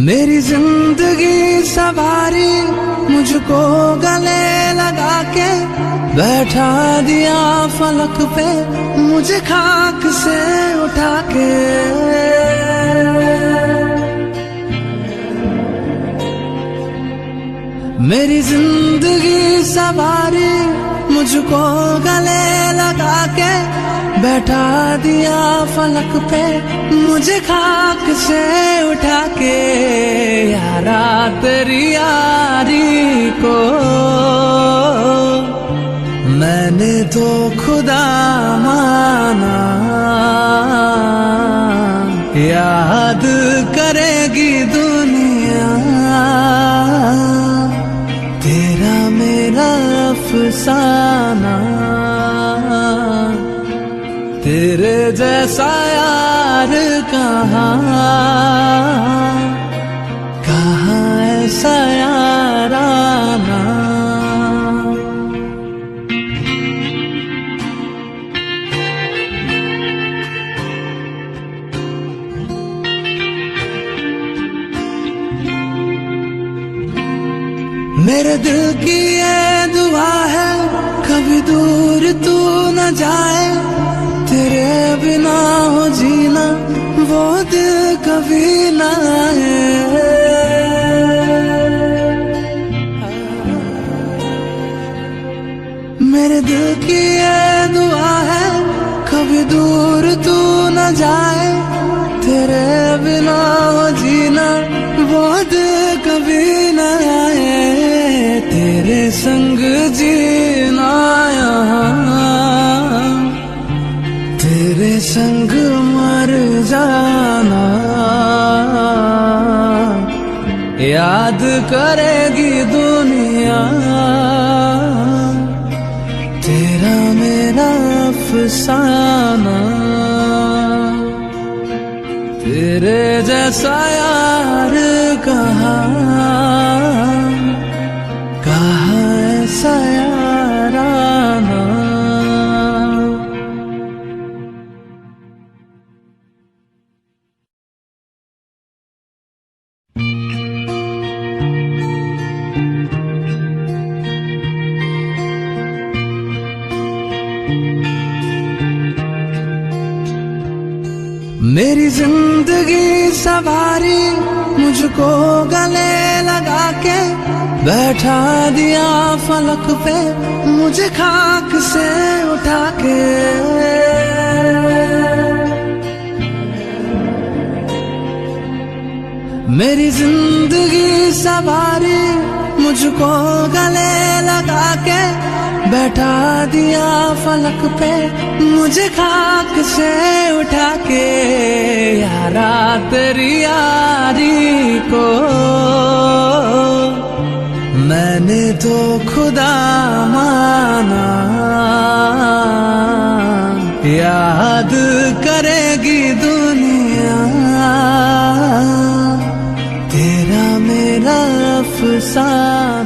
मेरी जिंदगी सवारी मुझको गले लगा के बैठा दिया फलक पे मुझे खाक से उठा के। मेरी जिंदगी सवारी मुझको गले लगा के बैठा दिया फलक पे मुझे खाक से उठा के। यारा तेरी यारी को मैंने तो खुदा माना, याद करेगी दुनिया तेरा मेरा अफसाना। तेरे जैसा यार कहाँ ऐसा याराना। मेरे दिल की ये दुआ है कभी दूर तू न जाए, तेरे बिना हो जीना वो दिल कभी ना आए। मेरे दिल की ये दुआ है कभी दूर तू न जाए, तेरे बिना हो जीना वो दिल कभी ना आए। तेरे संग जीना यहाँ तेरे संग मर जाना, याद करेगी दुनिया तेरा मेरा अफसाना। तेरे जैसा यार कहाँ ऐसा याराना। मेरी जिंदगी सवारी मुझको गले लगा के बैठा दिया फलक पे मुझे खाक से उठा के। मेरी जिंदगी सवारी मुझको गले लगा के बैठा दिया फलक पे मुझे खाक से उठा के। यारा तेरी यारी को मैंने तो खुदा माना, याद करेगी दुनिया तेरा मेरा अफसाना।